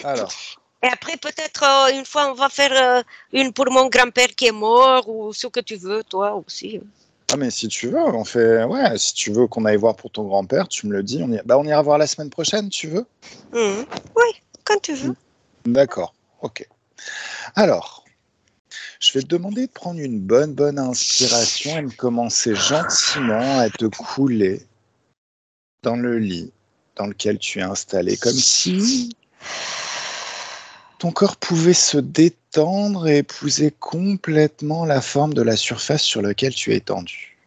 Alors. Et après, peut-être, une fois, on va faire une pour mon grand-père qui est mort ou ce que tu veux, toi aussi. Ah, mais si tu veux, on fait. Ouais, si tu veux qu'on aille voir pour ton grand-père, tu me le dis. On ira voir la semaine prochaine, tu veux? Oui, quand tu veux. D'accord, ok. Alors, je vais te demander de prendre une bonne inspiration et de commencer gentiment à te couler dans le lit dans lequel tu es installé, comme si ton corps pouvait se détendre et épouser complètement la forme de la surface sur laquelle tu es étendu.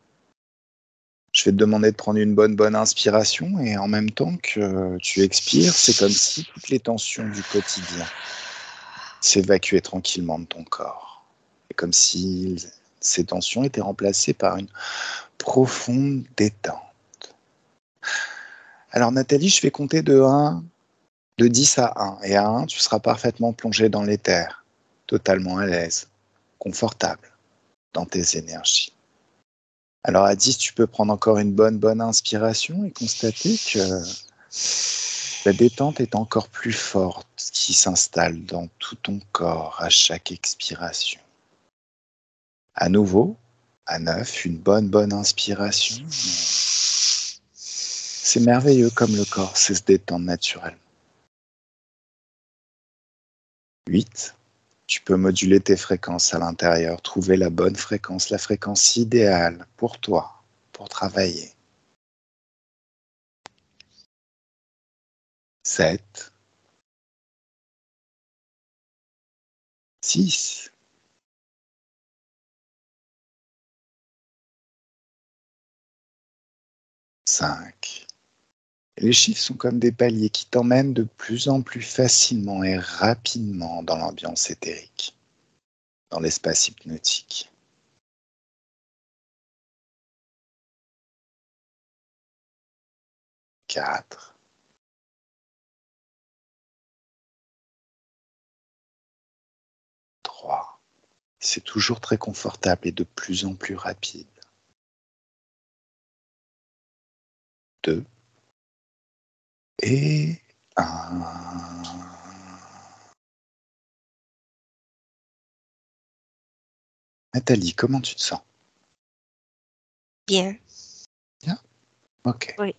Je vais te demander de prendre une bonne inspiration et en même temps que tu expires, c'est comme si toutes les tensions du quotidien s'évacuaient tranquillement de ton corps. Et comme si ces tensions étaient remplacées par une profonde détente. Alors Nathalie, je vais compter de 10 à 1. Et à 1, tu seras parfaitement plongé dans l'éther, totalement à l'aise, confortable dans tes énergies. Alors à 10, tu peux prendre encore une bonne inspiration et constater que la détente est encore plus forte qui s'installe dans tout ton corps à chaque expiration. À nouveau, à 9, une bonne inspiration. C'est merveilleux comme le corps sait se détendre naturellement. 8. Tu peux moduler tes fréquences à l'intérieur, trouver la bonne fréquence, la fréquence idéale pour toi, pour travailler. 7. 6. 5. Les chiffres sont comme des paliers qui t'emmènent de plus en plus facilement et rapidement dans l'ambiance éthérique, dans l'espace hypnotique. 4. 3. C'est toujours très confortable et de plus en plus rapide. 2. Et 1. Nathalie, comment tu te sens? Bien. Bien? Ok. Oui.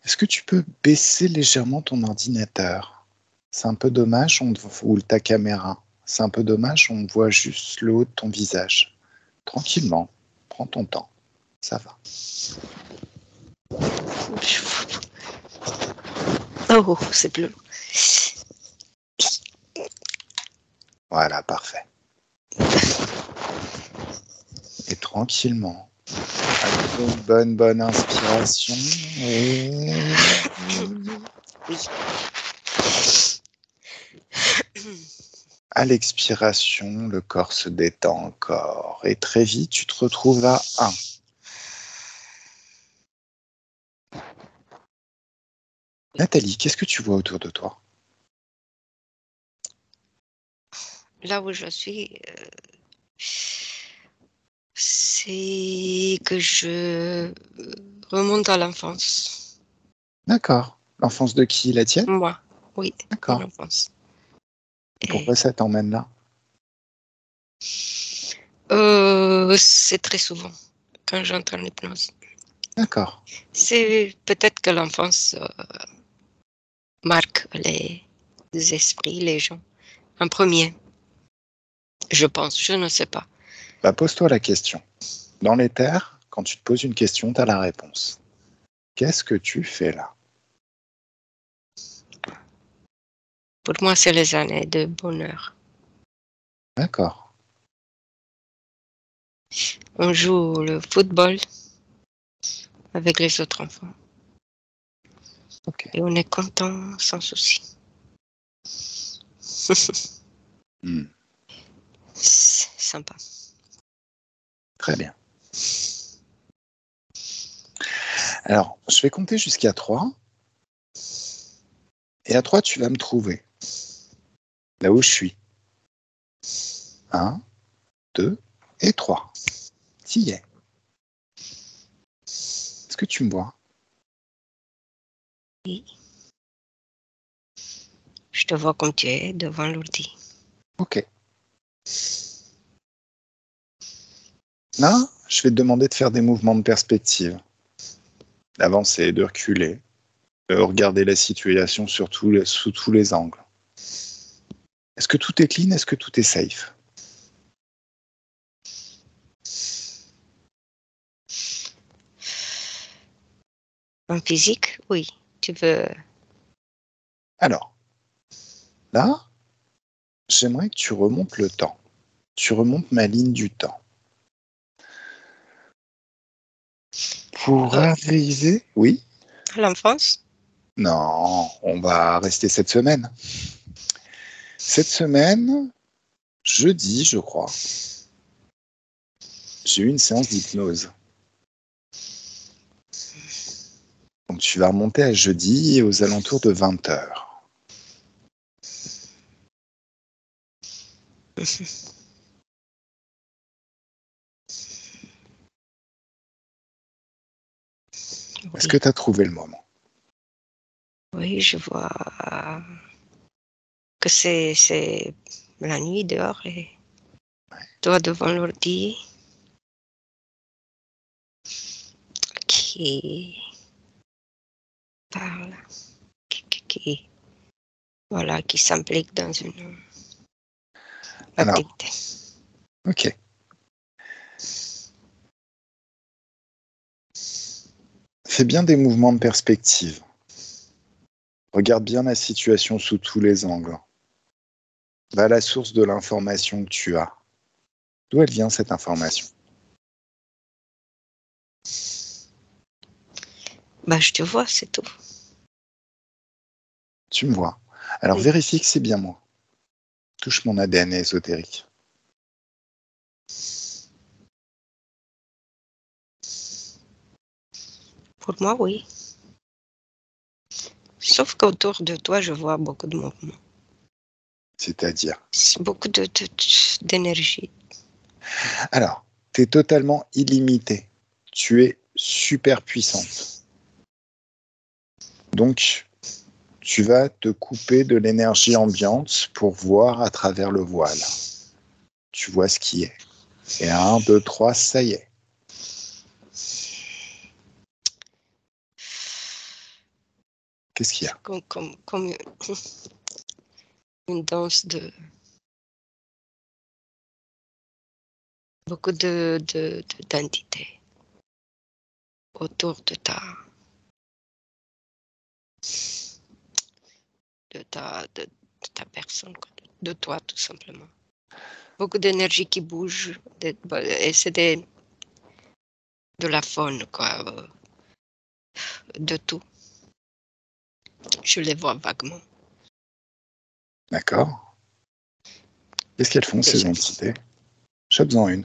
Est-ce que tu peux baisser légèrement ton ordinateur? C'est un peu dommage, ou ta caméra. C'est un peu dommage, on voit juste le haut de ton visage. Tranquillement, prends ton temps, ça va. Oh, c'est bleu. Voilà, parfait. Et tranquillement, avec une bonne inspiration. Oui. À l'expiration, le corps se détend encore. Et très vite, tu te retrouves à 1. Nathalie, qu'est-ce que tu vois autour de toi? Là où je suis, c'est que je remonte à l'enfance. D'accord. L'enfance de qui? La tienne? Moi, oui, mon D'accord. enfance. Et pourquoi ça t'emmène là? C'est très souvent quand j'entre en hypnose. D'accord. C'est peut-être que l'enfance marque les esprits, les gens, en premier. Je pense, je ne sais pas. Bah, pose-toi la question. Dans l'éther, quand tu te poses une question, tu as la réponse. Qu'est-ce que tu fais là? Pour moi, c'est les années de bonheur. D'accord. On joue le football avec les autres enfants. Ok. Et on est content sans souci. C'est sympa. Très bien. Alors, je vais compter jusqu'à 3. Et à 3, tu vas me trouver. Là où je suis. 1, 2 et 3. T'y es. Est-ce que tu me vois? Oui. Je te vois comme tu es devant l'ordi. Ok. Là, je vais te demander de faire des mouvements de perspective. D'avancer, de reculer, de regarder la situation sous tous les angles. Est-ce que tout est clean? Est-ce que tout est safe? En physique, oui. Tu veux... Alors, là, j'aimerais que tu remontes le temps. Tu remontes ma ligne du temps. Pour arriver... Oui? À l'enfance? Non, on va rester cette semaine. Cette semaine, jeudi, je crois, j'ai eu une séance d'hypnose. Donc tu vas remonter à jeudi aux alentours de 20h. Est-ce que Oui. tu as trouvé le moment? Oui, je vois que c'est la nuit dehors et toi devant l'ordi qui parle, voilà, qui s'implique dans une Alors, activité. ok. Fais bien des mouvements de perspective. Regarde bien la situation sous tous les angles. Va à la source de l'information que tu as. D'où elle vient cette information? Bah, je te vois, c'est tout. Tu me vois. Alors Oui. vérifie que c'est bien moi. Touche mon ADN ésotérique. Pour moi, oui. Sauf qu'autour de toi, je vois beaucoup de mouvements. C'est-à-dire? Beaucoup d'énergie. Alors, tu es totalement illimité. Tu es super puissante. Donc, tu vas te couper de l'énergie ambiante pour voir à travers le voile. Tu vois ce qui est. Et 1, 2, 3, ça y est. Qu'est-ce qu'il y a? Comme une danse de beaucoup d'entités autour de ta personne, quoi, de toi tout simplement. Beaucoup d'énergie qui bouge, et c'est de la faune, quoi, de tout. Je les vois vaguement. D'accord. Qu'est-ce qu'elles font, ces Déjà. entités? Chope-en une.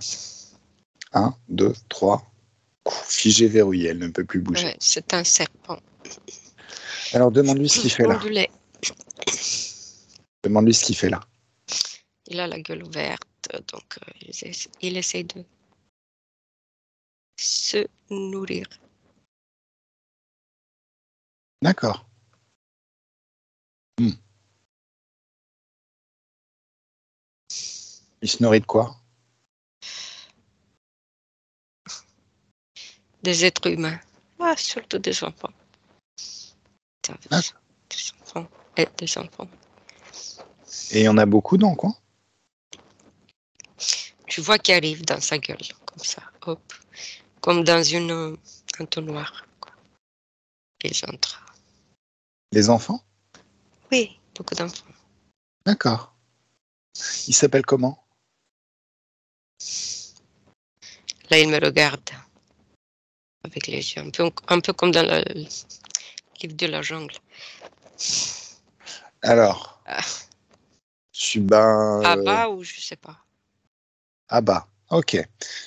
1, 2, 3. Figée, verrouillée, elle ne peut plus bouger. Ouais, c'est un serpent Alors, demande-lui ce qu'il fait là. ondulé. Demande-lui ce qu'il fait là. Il a la gueule ouverte, donc il essaie de se nourrir. D'accord. Il se nourrit de quoi? Des êtres humains. Ah, surtout des enfants. Ah. Des enfants et des enfants. Et il y en a beaucoup dans le coin? Tu vois qu'il arrive dans sa gueule, comme ça, hop, comme dans une entonnoir, quoi. Ils entrent. Les enfants? Oui, beaucoup d'enfants. D'accord. Il s'appelle comment? Là, il me regarde avec les yeux, un peu comme dans le livre de la jungle. Alors, Ah, ben, Abba ou je sais pas. Abba. Ok.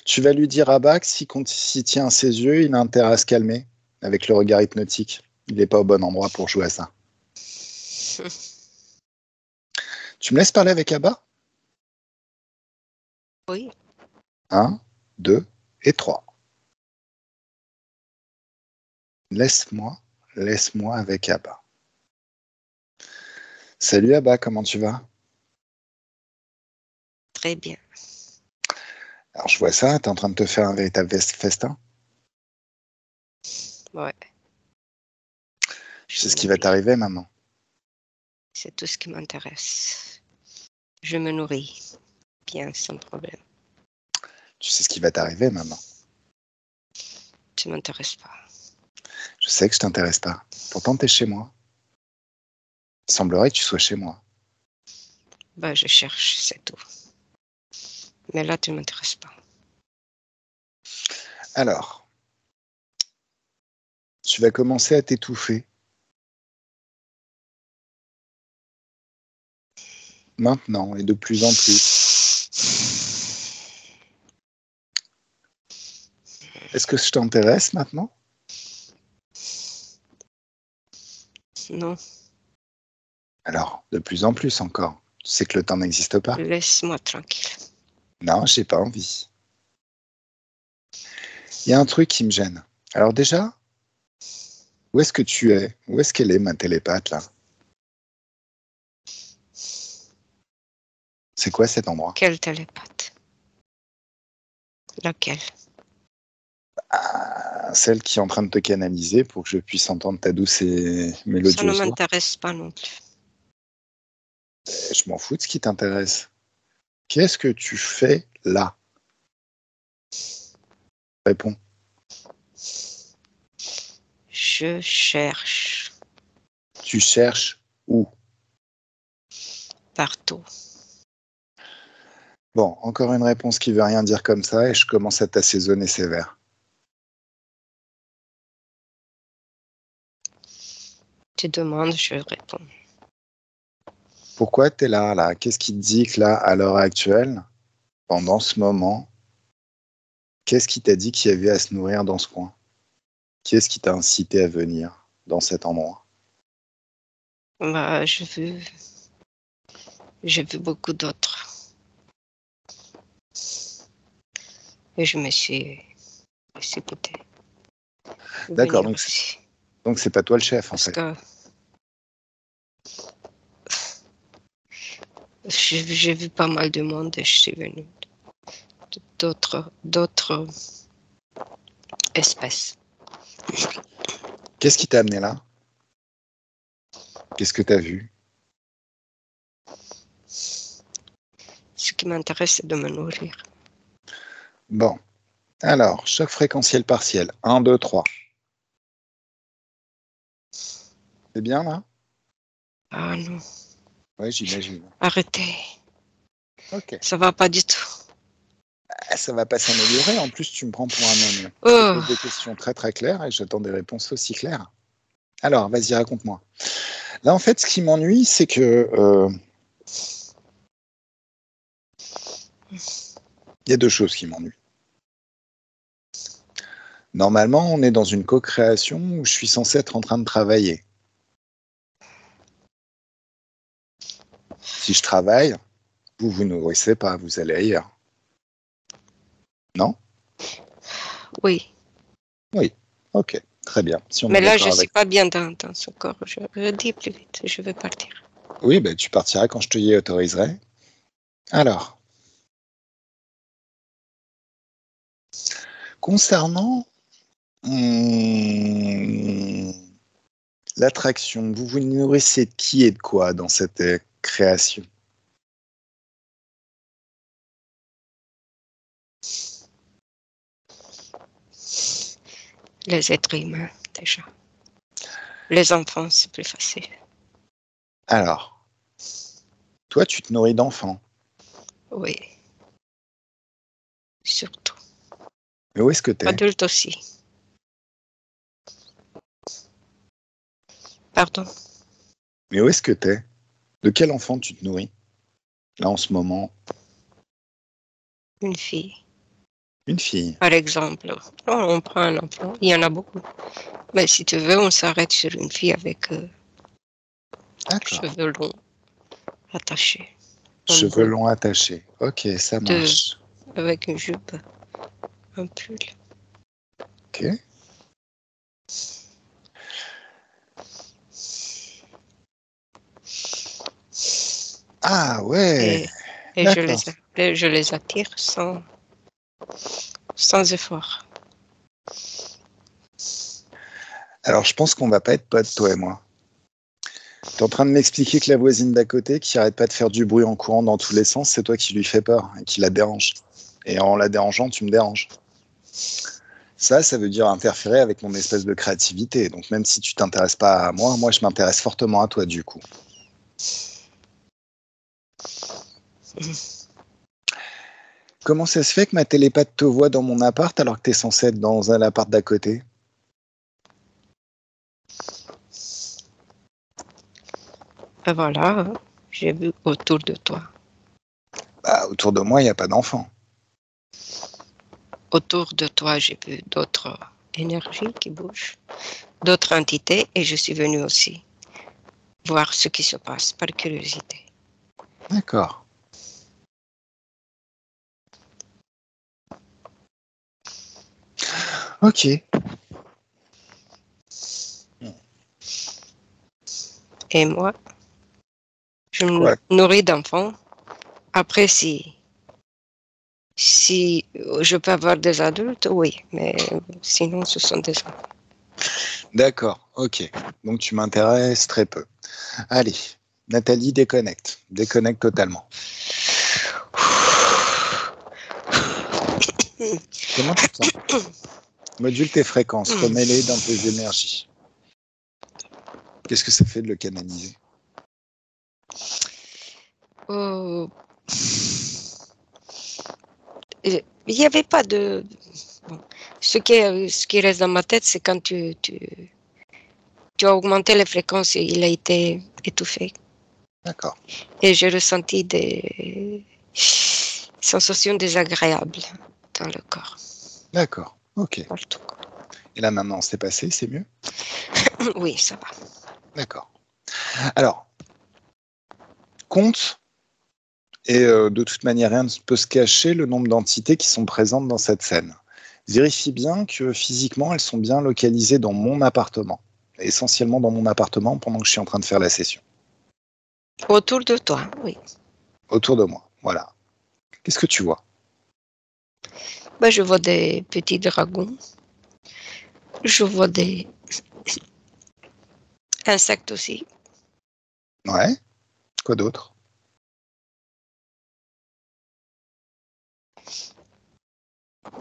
Tu vas lui dire Abba que s'il tient ses yeux, il a intérêt à se calmer avec le regard hypnotique. Il n'est pas au bon endroit pour jouer à ça. Tu me laisses parler avec Abba? Oui. 1, 2 et 3. Laisse-moi avec Abba. Salut Abba, comment tu vas? Très bien. Alors je vois ça, t'es en train de te faire un véritable festin. Ouais, Tu je sais ce me qui va dis, t'arriver maintenant. c'est tout ce qui m'intéresse. Je me nourris bien, sans problème. Tu sais ce qui va t'arriver maintenant. Tu m'intéresses pas. Je sais que je t'intéresse pas. Pourtant t'es chez moi. Il semblerait que tu sois chez moi. Bah, je cherche, c'est tout. Mais là, tu m'intéresses pas. Alors, tu vas commencer à t'étouffer. Maintenant et de plus en plus. Est-ce que je t'intéresse maintenant? Non, Alors, de plus en plus encore. Tu sais que le temps n'existe pas. laisse-moi tranquille. Non, j'ai pas envie. Il y a un truc qui me gêne. Alors déjà, où est-ce que tu es? Où est-ce qu'elle est, ma télépathe, là? C'est quoi cet endroit? Quelle télépathe? Laquelle? Celle qui est en train de te canaliser pour que je puisse entendre ta douce et Ça ne mélodieuse voix. m'intéresse pas non plus. Je m'en fous de ce qui t'intéresse. Qu'est-ce que tu fais là? Réponds. Je cherche Tu cherches où? partout. Bon, encore une réponse qui veut rien dire comme ça et je commence à t'assaisonner sévère. Tu demandes, je réponds. Pourquoi tu es là, là? Qu'est-ce qui te dit que là, à l'heure actuelle, pendant ce moment, qu'est-ce qui t'a dit qu'il y avait à se nourrir dans ce coin? Qui est-ce qui t'a incité à venir dans cet endroit? Bah, j'ai vu beaucoup d'autres. Et je me suis précipitée. D'accord, Venir aussi. donc c'est pas toi le chef en Parce fait. que j'ai vu pas mal de monde et je suis venue d'autres espèces. Qu'est-ce qui t'a amené là? Qu'est-ce que t'as vu? Ce qui m'intéresse, c'est de me nourrir. Bon, alors, choc fréquentiel partiel. 1, 2, 3. C'est bien là? Ah non, Oui, j'imagine. arrêtez. Ok. Ça va pas du tout. Ah, ça va pas s'améliorer. En plus, tu me prends pour un homme. Je te Oh, pose des questions très très claires et j'attends des réponses aussi claires. Alors, vas-y, raconte-moi. Là, en fait, ce qui m'ennuie, c'est que il y a deux choses qui m'ennuient. Normalement, on est dans une co-création où je suis censé être en train de travailler. Si je travaille, vous vous nourrissez pas, vous allez ailleurs. Non? oui. Oui. Ok, très bien. Si on est Mais là, je d'accord suis avec. pas bien dans ce corps. Je dis plus vite, je vais partir. Oui, ben, tu partiras quand je te y autoriserai. Alors, concernant l'attraction, vous vous nourrissez de qui et de quoi dans cette création? Les êtres humains, déjà. Les enfants, c'est plus facile. Alors, toi, tu te nourris d'enfants. Oui, surtout. Mais où est-ce que t'es? Adultes aussi. Pardon, Mais où est-ce que t'es? De quel enfant tu te nourris? Là, en ce moment, une fille. une fille. Par exemple, on prend un enfant, il y en a beaucoup. Mais si tu veux, on s'arrête sur une fille avec D'accord. cheveux longs, attachés, un Cheveux bout, longs attachés. Ok, ça deux, marche. avec une jupe, un pull. Ok. Ah ouais, Et, et d'accord. je les attire sans effort. Alors, je pense qu'on va pas être potes, toi et moi. Tu es en train de m'expliquer que la voisine d'à côté, qui arrête pas de faire du bruit en courant dans tous les sens, c'est toi qui lui fais peur et qui la dérange. Et en la dérangeant, tu me déranges. Ça veut dire interférer avec mon espèce de créativité. Donc, même si tu t'intéresses pas à moi, moi, je m'intéresse fortement à toi, du coup. Comment ça se fait que ma télépathe te voit dans mon appart alors que tu es censé être dans un appart d'à côté? Et voilà, j'ai vu autour de toi. Bah, autour de moi, il n'y a pas d'enfant. Autour de toi, j'ai vu d'autres énergies qui bougent, d'autres entités, et je suis venue aussi voir ce qui se passe par curiosité. D'accord. Ok. Et moi, je me Quoi? nourris d'enfants. Après, si je peux avoir des adultes, oui, mais sinon, ce sont des enfants. D'accord. Ok. Donc, tu m'intéresses très peu. Allez. Nathalie, déconnecte. Déconnecte totalement. Comment tu te sens? Module tes fréquences. Remets-les dans tes énergies. Qu'est-ce que ça fait de le canaliser? Oh, il n'y avait pas de... Bon. Ce qui reste dans ma tête, c'est quand tu as augmenté les fréquences et il a été étouffé. D'accord. Et j'ai ressenti des sensations désagréables dans le corps, D'accord. Ok. partout. Et là, maintenant, c'est passé, c'est mieux? Oui, ça va. D'accord. Alors, compte, et de toute manière, rien ne peut se cacher, le nombre d'entités qui sont présentes dans cette scène. Vérifie bien que physiquement, elles sont bien localisées dans mon appartement. Essentiellement dans mon appartement pendant que je suis en train de faire la session. Autour de toi, oui. Autour de moi. Voilà. Qu'est-ce que tu vois? Ben, je vois des petits dragons. Je vois des insectes aussi. Ouais. Quoi d'autre?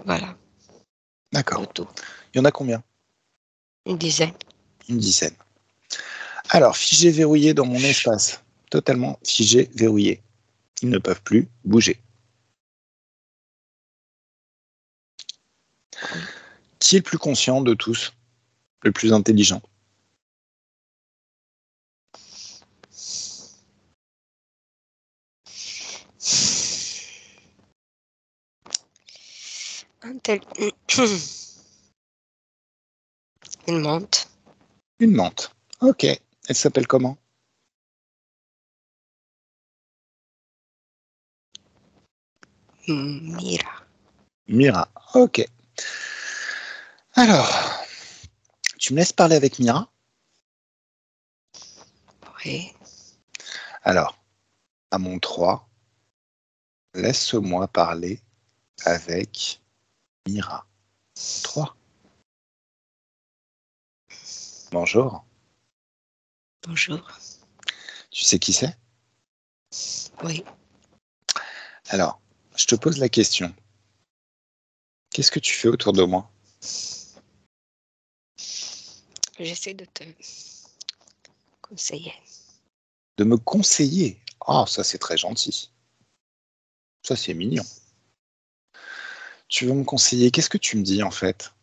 Voilà, de D'accord. tout. Il y en a combien? Une dizaine. Une dizaine. Alors, figé, verrouillé dans mon espace. Totalement figé, verrouillé. Ils ne peuvent plus bouger. Oui. Qui est le plus conscient de tous? Le plus intelligent? Un tel... Une monte. Une menthe. Ok. Elle s'appelle comment? Mira. Mira. Ok. Alors, tu me laisses parler avec Mira? Oui. Alors, à mon 3, laisse-moi parler avec Mira. 3. Bonjour. Bonjour. Tu sais qui c'est? Oui. Alors, je te pose la question. Qu'est-ce que tu fais autour de moi? J'essaie de te conseiller. De me conseiller. Ah, ça c'est très gentil. Ça c'est mignon. Tu veux me conseiller? Qu'est-ce que tu me dis en fait?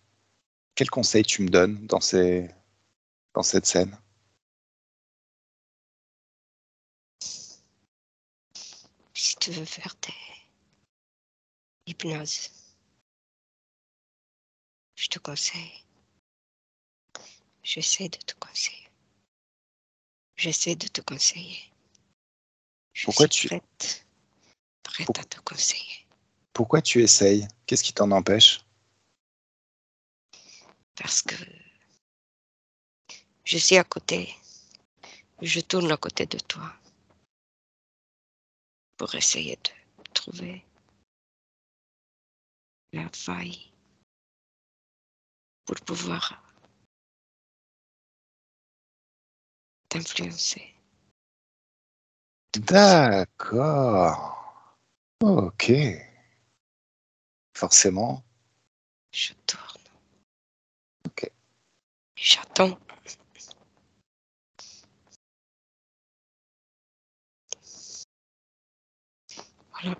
Quel conseil tu me donnes dans cette scène? Si tu veux faire des hypnoses, je te conseille. J'essaie de te conseiller. J'essaie de te conseiller. Je Pourquoi suis tu, prête pour- à te conseiller. pourquoi tu essayes? Qu'est-ce qui t'en empêche? Parce que je suis à côté. Je tourne à côté de toi. pour essayer de trouver la faille pour pouvoir t'influencer. D'accord. Ok. Forcément. Je tourne. Ok. Et j'attends. Voilà.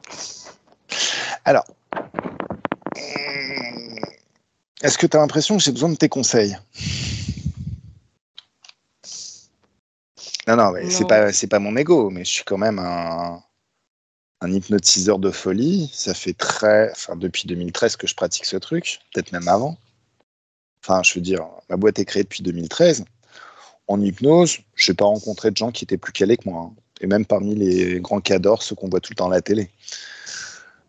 Alors, est-ce que tu as l'impression que j'ai besoin de tes conseils? Non, mais Non. c'est pas mon ego, mais je suis quand même un hypnotiseur de folie. Ça fait depuis 2013 que je pratique ce truc, peut-être même avant. Enfin, je veux dire, ma boîte est créée depuis 2013. En hypnose, je n'ai pas rencontré de gens qui étaient plus calés que moi, hein. Et même parmi les grands cadors, ceux qu'on voit tout le temps à la télé.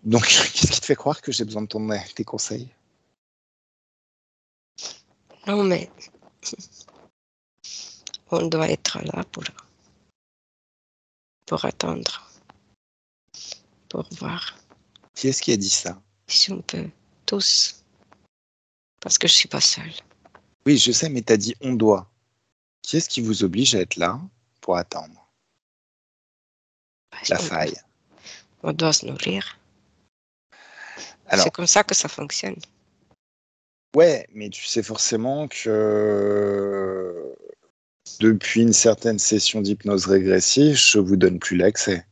Donc, qu'est-ce qui te fait croire que j'ai besoin de tes conseils? Non, mais on doit être là pour attendre, pour voir Qui est-ce qui a dit ça? si on peut tous, parce que je suis pas seule. Oui, je sais, mais tu as dit on doit. Qui est-ce qui vous oblige à être là pour attendre la faille? On doit se nourrir. Alors, c'est comme ça que ça fonctionne. Ouais, mais tu sais forcément que depuis une certaine session d'hypnose régressive, je vous donne plus l'accès.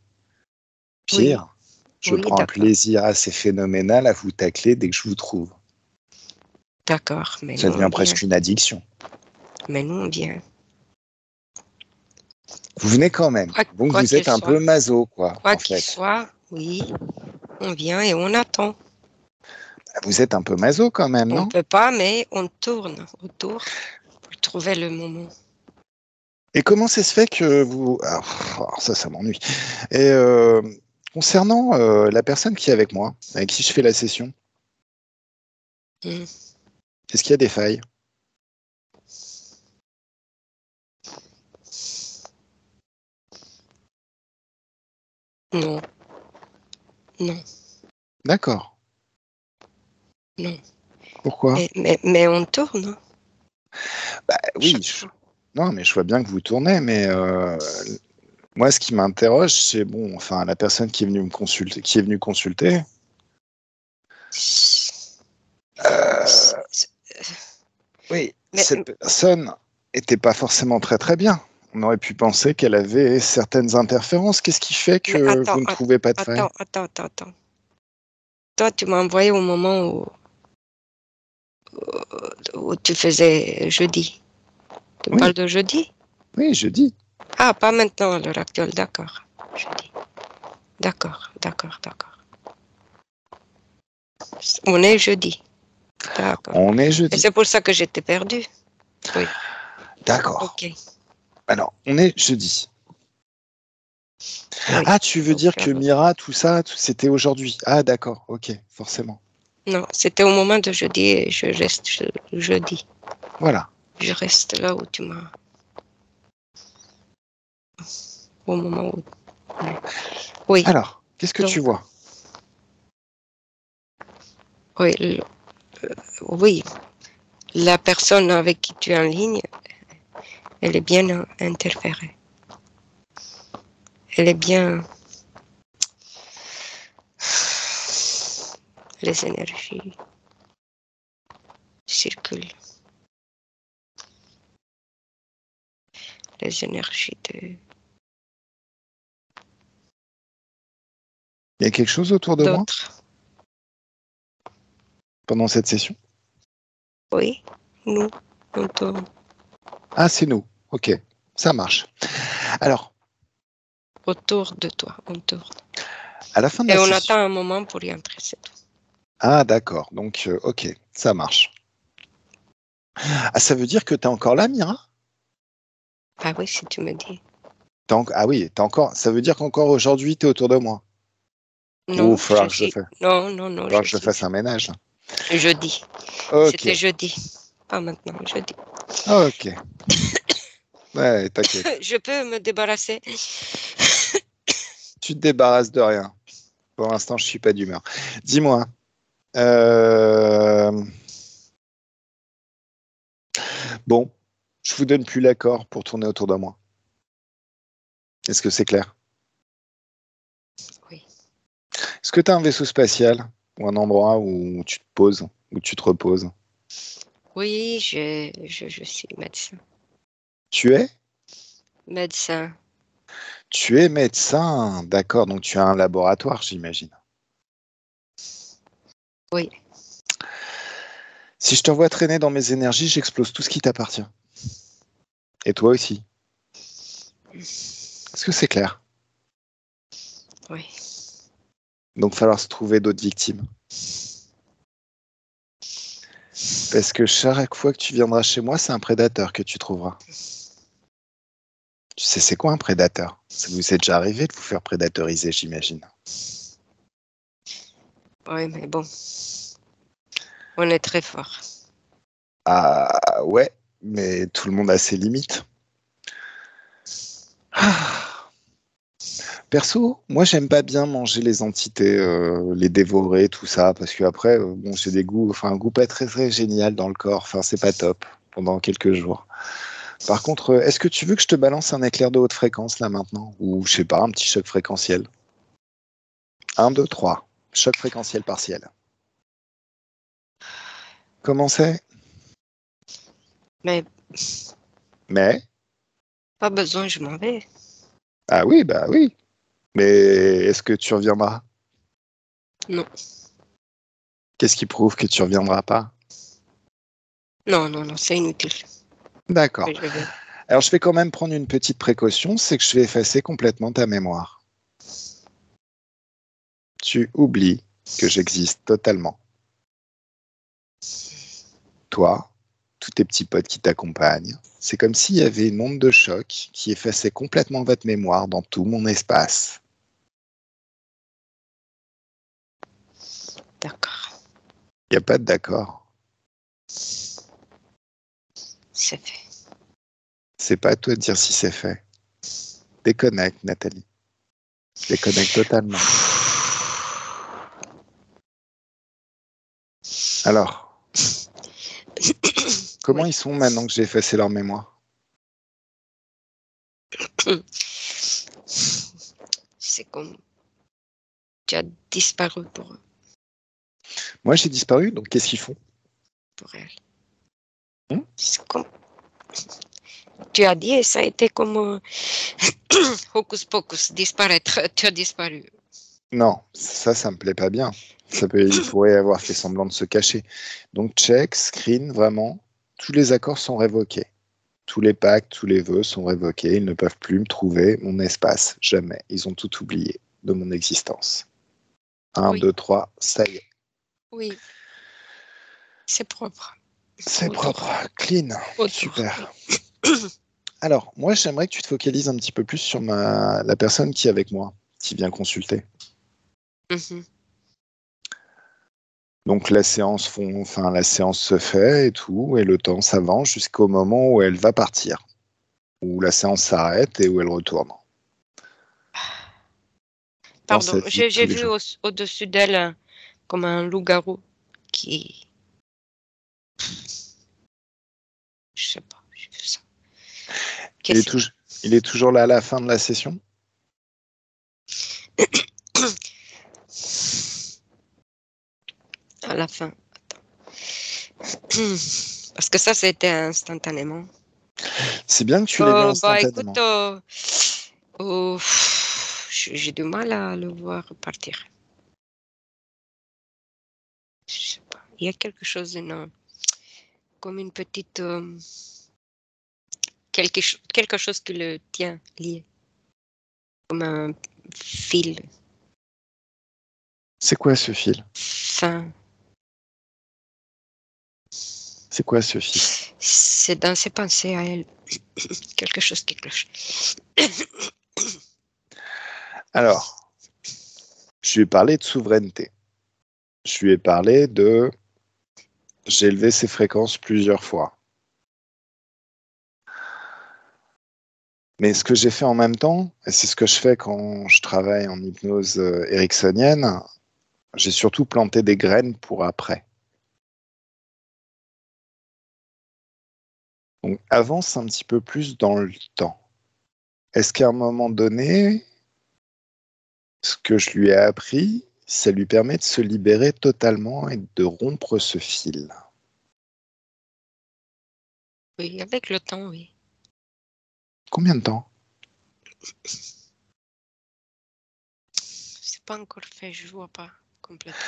Pire, je Oui, prends un d'accord. plaisir assez phénoménal à vous tacler dès que je vous trouve. D'accord, mais Ça nous, devient on presque vient. une addiction. Mais nous, on vient. Vous venez quand même. Donc Quoi vous qu'il êtes un soit, peu maso, quoi, quoi en qu'il fait. soit, oui, on vient et on attend. Vous êtes un peu maso quand même, On non? peut pas, mais on tourne autour pour trouver le moment. Et comment ça se fait que vous... Ah, alors ça m'ennuie. Et concernant la personne qui est avec moi, avec qui je fais la session, Hmm. est-ce qu'il y a des failles? Non, non, D'accord. non. Pourquoi? Mais on tourne Bah oui, chaque fois. non, mais je vois bien que vous tournez, mais moi, ce qui m'interroge, c'est bon, enfin, la personne qui est venue me consulter, euh, oui, Mais, cette personne était pas forcément très très bien. On aurait pu penser qu'elle avait certaines interférences. Qu'est-ce qui fait mais que vous ne trouvez pas de faille? attends. Toi, tu m'as envoyé au moment où tu faisais jeudi. Tu me parles Oui, de jeudi? oui, je dis. Ah, pas maintenant, à l'heure actuelle, d'accord. Jeudi. D'accord. On est jeudi. D'accord. On est Et jeudi. c'est pour ça que j'étais perdue. Oui, D'accord. ok. Alors, on est jeudi. Oui. Ah, tu veux Donc, dire que Mira, tout ça, c'était aujourd'hui. Ah, d'accord, ok, forcément. non, c'était au moment de jeudi et je reste jeudi. Voilà. Je reste là où tu m'as... Au moment où... Oui, Alors, qu'est-ce que tu donc, vois? oui, oui, la personne avec qui tu es en ligne, elle est bien interférée. Elle est bien... Les énergies circulent. Les énergies Il y a quelque chose autour de moi d'autres. pendant cette session? Oui, nous, on tourne Ah, c'est nous. Ok, ça marche. Alors, autour de toi, on tourne. à la fin de Et la on session. attend un moment pour y entrer, c'est tout. Ah, d'accord. Donc, ok, ça marche. Ah, ça veut dire que tu es encore là, Mira? Ah oui, si tu me dis. Ah oui, t'es encore. Ça veut dire qu'encore aujourd'hui, tu es autour de moi. Ou il Non, faudra que je fasse. non, Faudra je que je suis fasse un ménage. jeudi. C'était Ok, jeudi, pas maintenant, jeudi. ok. Ouais, t'inquiète. Je peux me débarrasser. Tu te débarrasses de rien. Pour l'instant, je suis pas d'humeur. Dis-moi. Bon, je vous donne plus l'accord pour tourner autour de moi. Est-ce que c'est clair? Oui. Est-ce que tu as un vaisseau spatial ou un endroit où tu te poses, où tu te reposes? Oui, je suis médecin. Tu es? Médecin. Tu es médecin, d'accord, donc tu as un laboratoire, j'imagine. Oui. Si je te revois traîner dans mes énergies, j'explose tout ce qui t'appartient. Et toi aussi. Est-ce que c'est clair? Oui. Donc, il va falloir se trouver d'autres victimes. Parce que chaque fois que tu viendras chez moi, c'est un prédateur que tu trouveras. Tu sais, c'est quoi un prédateur? Ça vous est déjà arrivé de vous faire prédatoriser, j'imagine. Oui, mais bon. On est très fort. Ah ouais, mais tout le monde a ses limites. Ah. Perso, moi j'aime pas bien manger les entités, les dévorer, tout ça, parce que après, bon, j'ai des goûts, enfin un goût pas très très génial dans le corps. Enfin, c'est pas top pendant quelques jours. Par contre, est-ce que tu veux que je te balance un éclair de haute fréquence là maintenant, ou je sais pas, un petit choc fréquentiel? 1, 2, 3. Choc fréquentiel partiel. Comment c'est? Mais Mais pas besoin, je m'en vais. ah oui, bah oui. Mais est-ce que tu reviendras? Non. Qu'est-ce qui prouve que tu reviendras pas? Non, non, non, c'est inutile. D'accord. Je vais. Alors je vais quand même prendre une petite précaution, c'est que je vais effacer complètement ta mémoire. Tu oublies que j'existe totalement. Toi, tous tes petits potes qui t'accompagnent, c'est comme s'il y avait une onde de choc qui effaçait complètement votre mémoire dans tout mon espace. D'accord. Il n'y a pas de d'accord. C'est fait. C'est pas à toi de dire si c'est fait. Déconnecte, Nathalie. Déconnecte totalement. Alors, comment Oui. ils sont maintenant que j'ai effacé leur mémoire? C'est comme tu as disparu Moi, j'ai disparu, donc qu'est-ce qu'ils font? pour elle. Hmm. C'est comme tu as dit, et ça a été comme hocus pocus, disparaître. Tu as disparu. Non, ça me plaît pas bien. Il pourrait avoir fait semblant de se cacher. Donc, check, screen, vraiment, tous les accords sont révoqués. Tous les pactes, tous les vœux sont révoqués. Ils ne peuvent plus me trouver mon espace. Jamais. Ils ont tout oublié de mon existence. 1, Oui, 2, 3, ça y est. oui, c'est propre. C'est Autour, propre, clean, autour, oui. super. Alors, moi, j'aimerais que tu te focalises un petit peu plus sur la personne qui est avec moi, qui vient consulter. Mhm. Donc la séance la séance se fait et tout, et le temps s'avance jusqu'au moment où elle va partir, où la séance s'arrête et où elle retourne dans sa Pardon, vie de j'ai tous les vu jours. au-dessus d'elle comme un loup-garou qui, je sais pas, j'ai vu ça. Il est, Qu'est-ce que il est toujours là à la fin de la session? à la fin. Parce que ça, c'était instantanément. C'est bien que tu l'aies vu Bah écoute, instantanément. oh, j'ai du mal à le voir partir. Je sais pas. Il y a quelque chose, comme une petite, quelque chose qui le tient lié, comme un fil C'est quoi ce fil? fin. C'est quoi ce fil? C'est dans ses pensées à elle. Quelque chose qui cloche. Alors, je lui ai parlé de souveraineté. Je lui ai parlé de... J'ai élevé ses fréquences plusieurs fois. Mais ce que j'ai fait en même temps, et c'est ce que je fais quand je travaille en hypnose ericksonienne, j'ai surtout planté des graines pour après. Donc avance un petit peu plus dans le temps. Est-ce qu'à un moment donné, ce que je lui ai appris, ça lui permet de se libérer totalement et de rompre ce fil? Oui, avec le temps, oui. Combien de temps? C'est pas encore fait, je vois pas complètement.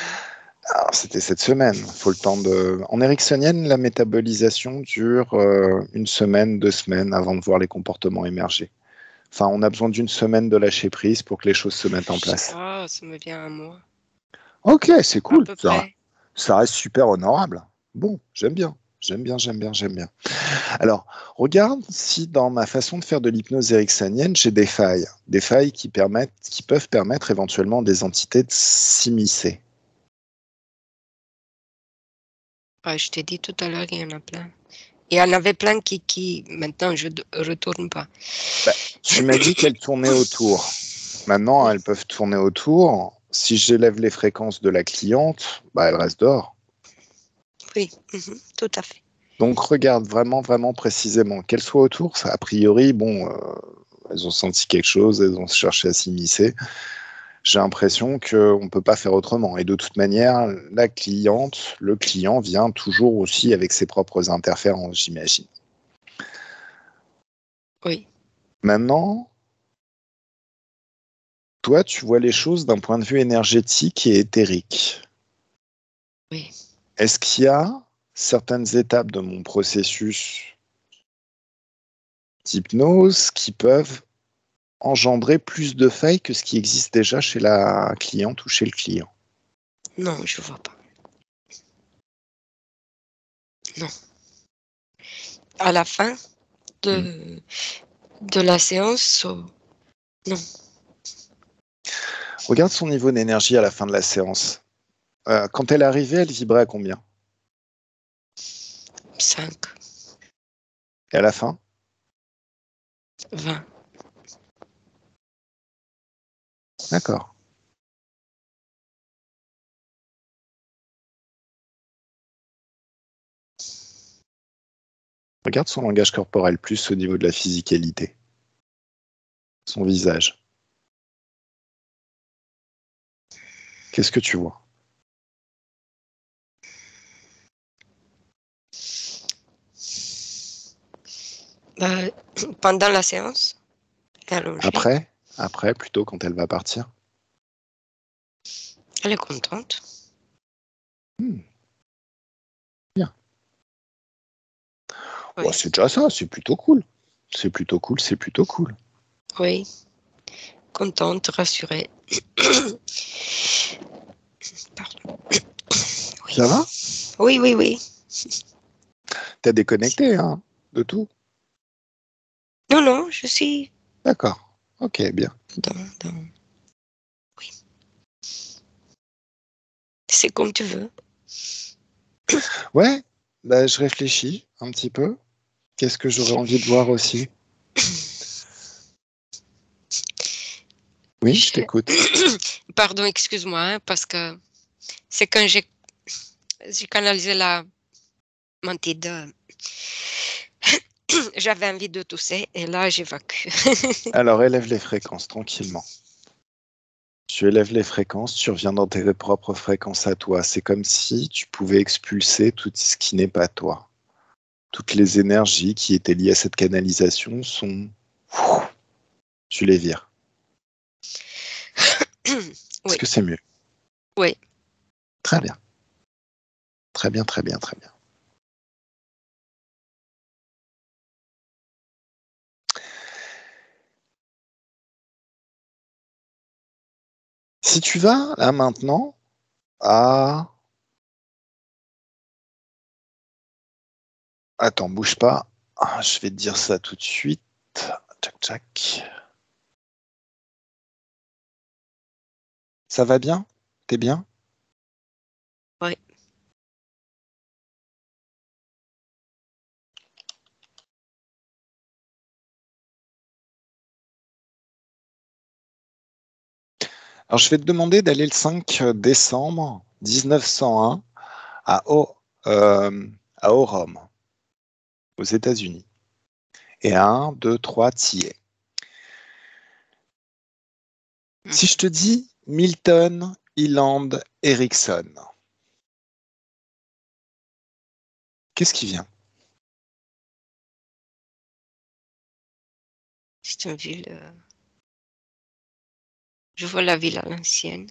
Alors, c'était cette semaine. Faut le temps de. En ericksonienne, la métabolisation dure une semaine, 2 semaines avant de voir les comportements émerger. Enfin, on a besoin d'une semaine de lâcher prise pour que les choses se mettent en Je sais place. pas, ça me vient à moi. Ok, c'est À cool. peu Ça, près. ça reste super honorable. Bon, j'aime bien. J'aime bien, j'aime bien, j'aime bien. Alors, regarde si dans ma façon de faire de l'hypnose ericksonienne, j'ai des failles qui peuvent permettre éventuellement à des entités de s'immiscer. Ouais, je t'ai dit tout à l'heure, il y en a plein. Il y en avait plein qui maintenant, je ne retourne pas. Bah, tu m'as dit qu'elles tournaient autour. Maintenant, elles peuvent tourner autour. Si j'élève les fréquences de la cliente, bah, elle reste dehors. Oui, tout à fait. Donc, regarde vraiment, vraiment précisément. Qu'elles soient autour, ça, a priori, bon, elles ont senti quelque chose, elles ont cherché à s'immiscer. J'ai l'impression qu'on ne peut pas faire autrement. Et de toute manière, la cliente, le client vient toujours aussi avec ses propres interférences, j'imagine. Oui, Maintenant, toi, tu vois les choses d'un point de vue énergétique et éthérique. oui. Est-ce qu'il y a certaines étapes de mon processus d'hypnose qui peuvent engendrer plus de failles que ce qui existe déjà chez la cliente ou chez le client? Non, je vois pas. Non. À la fin Hmm. de la séance, non. Regarde son niveau d'énergie à la fin de la séance. Quand elle est arrivée, elle vibrait à combien? 5, Et à la fin? 20. D'accord. Regarde son langage corporel plus au niveau de la physicalité, son visage. Qu'est-ce que tu vois? Bah, pendant la séance, allongée, Après, plutôt quand elle va partir. elle est contente. Hmm, bien. Ouais, Oui, c'est déjà ça, c'est plutôt cool. C'est plutôt cool, c'est plutôt cool. oui, contente, rassurée. Pardon. Oui, Ça va? oui, oui, oui. T'as déconnecté, hein, de tout? Non, non, je suis D'accord. Ok, bien. dans... Oui, c'est comme tu veux. Ouais, bah, je réfléchis un petit peu. Qu'est-ce que j'aurais envie de voir aussi? Oui, je Je- t'écoute. Pardon, excuse-moi, hein, parce que c'est quand j'ai canalisé la mentide. J'avais envie de tousser et là, j'évacue. Alors, élève les fréquences tranquillement. Tu élèves les fréquences, tu reviens dans tes propres fréquences à toi. C'est comme si tu pouvais expulser tout ce qui n'est pas toi. Toutes les énergies qui étaient liées à cette canalisation sont... Tu les vires. Est-ce Oui, que c'est mieux? oui. Très bien. Très bien, très bien, très bien. Si tu vas là maintenant à... Attends, bouge pas. Ah, je vais te dire ça tout de suite. Tchac, tchac. Ça va bien? T'es bien? Oui. Alors, je vais te demander d'aller le 5 décembre 1901 à, à Orem, aux États-Unis. Et 1, 2, 3, t'y es. Si je te dis Milton Hyland Erickson, qu'est-ce qui vient? C'est une ville. Je vois la ville à l'ancienne.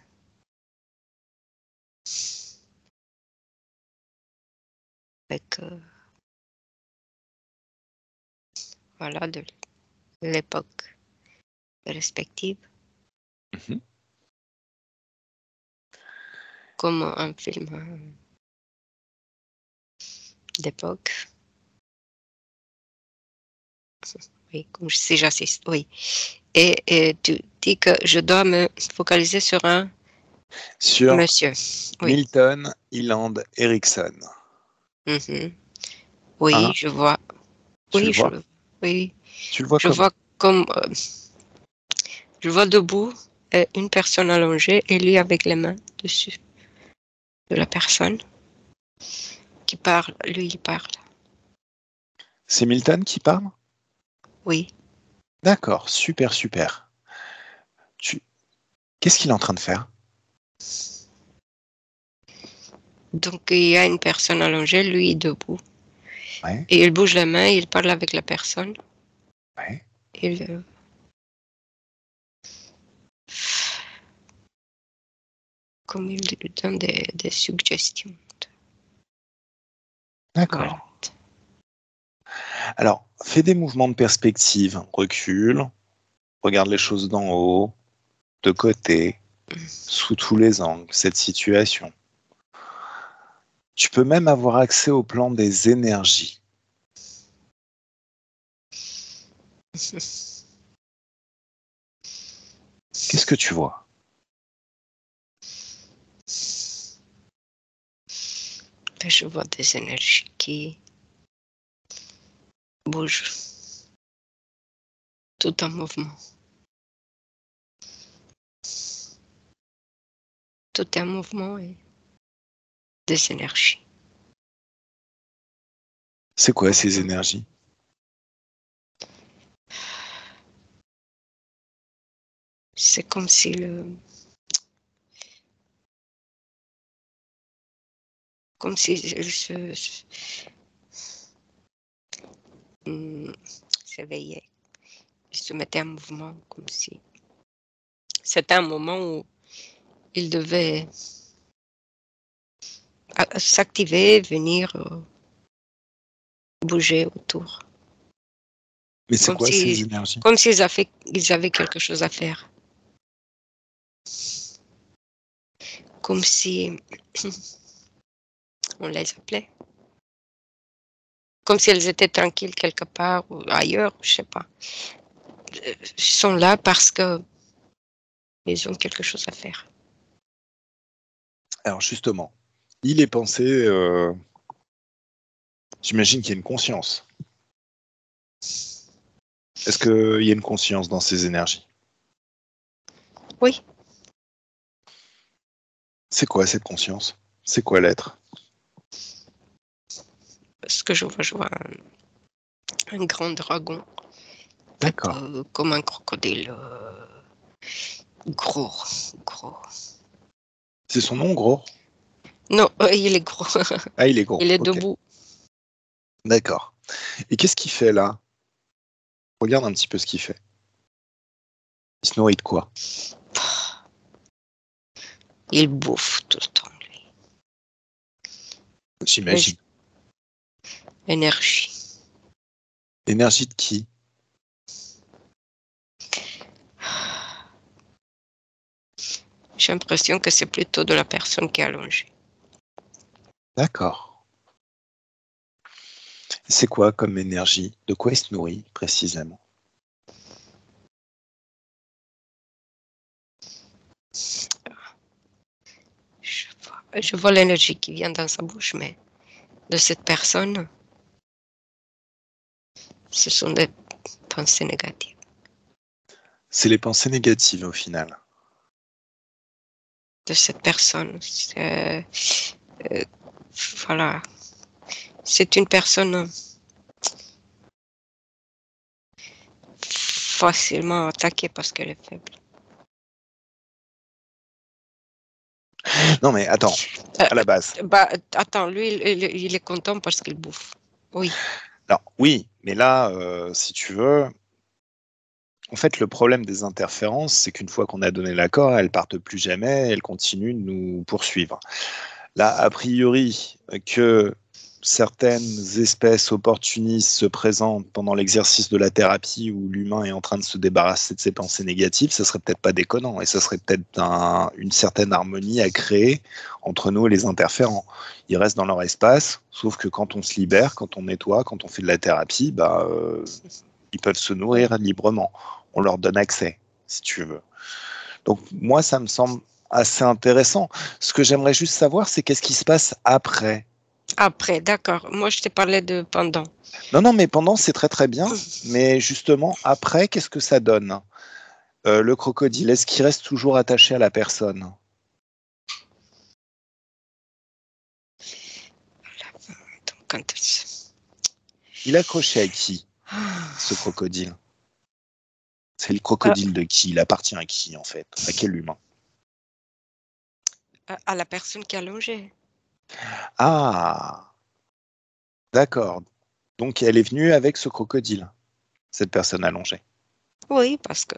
Avec, voilà, de l'époque respective. Mhm. Comme un film d'époque. Oui, comme si j'assiste, oui. Et tu dis que je dois me focaliser sur un Sur monsieur. Oui. Milton Hyland Erickson. Mhm. Oui, Hein? je vois. Tu le Oui, vois? oui, Tu le vois je comment? vois comme je vois debout une personne allongée et lui avec les mains dessus de la personne qui parle. Lui, il parle. C'est Milton qui parle? Oui. D'accord, super, super. Tu... Qu'est-ce qu'il est en train de faire? Donc il y a une personne allongée, lui debout. Ouais, Et il bouge la main, il parle avec la personne. ouais. Il, comme il lui donne des suggestions. D'accord. Voilà. Alors, fais des mouvements de perspective. Recule, regarde les choses d'en haut, de côté, sous tous les angles, cette situation. Tu peux même avoir accès au plan des énergies. Qu'est-ce que tu vois? Je vois des énergies qui bougent, tout en mouvement. Tout est en mouvement et des énergies. C'est quoi ces énergies? C'est comme si comme si s'éveillait, il se mettait en mouvement, comme si c'était un moment où il devait s'activer, venir bouger autour. Mais c'est Comme quoi ces si, énergies? comme s'ils avaient quelque chose à faire. Comme si on les appelait. Comme si elles étaient tranquilles quelque part ou ailleurs, je sais pas. Ils sont là parce que ils ont quelque chose à faire. Alors justement, il est pensé, j'imagine qu'il y a une conscience. Est-ce qu'il y a une conscience dans ces énergies? Oui, C'est quoi cette conscience? C'est quoi l'être? ce que je vois un grand dragon, D'accord. comme un crocodile, gros, gros. C'est son nom, gros? Non, il est gros. Ah, il est gros. Il est Ok. debout. D'accord. Et qu'est-ce qu'il fait là? Regarde un petit peu ce qu'il fait. Il se nourrit de quoi? Il bouffe tout le temps, lui. J'imagine. Énergie. L'énergie de qui? J'ai l'impression que c'est plutôt de la personne qui est allongée. D'accord. C'est quoi comme énergie? De quoi il se nourrit précisément? Je vois l'énergie qui vient dans sa bouche, mais de cette personne, ce sont des pensées négatives. C'est les pensées négatives au final. de cette personne. Voilà. C'est une personne facilement attaquée parce qu'elle est faible. Non, mais attends, à la base. Attends, lui, il est content parce qu'il bouffe. Oui. Alors, oui, mais là, si tu veux, en fait, le problème des interférences, c'est qu'une fois qu'on a donné l'accord, elles partent plus jamais, elles continuent de nous poursuivre. Là, a priori, que certaines espèces opportunistes se présentent pendant l'exercice de la thérapie où l'humain est en train de se débarrasser de ses pensées négatives, ça serait peut-être pas déconnant et ça serait peut-être une certaine harmonie à créer entre nous et les interférents. Ils restent dans leur espace, sauf que quand on se libère, quand on nettoie, quand on fait de la thérapie, ils peuvent se nourrir librement. On leur donne accès, si tu veux. Donc moi, ça me semble assez intéressant. Ce que j'aimerais juste savoir, c'est qu'est-ce qui se passe après. Après, d'accord. Moi, je t'ai parlé de pendant. Non, mais pendant, c'est très très bien. Mais justement, après, qu'est-ce que ça donne? Le crocodile, est-ce qu'il reste toujours attaché à la personne? Quand... Il est accroché à qui, ce crocodile? C'est le crocodile de qui? Il appartient à qui, en fait? À quel humain? À la personne qui a longé. Ah, d'accord. Donc, elle est venue avec ce crocodile, cette personne allongée. Oui, parce que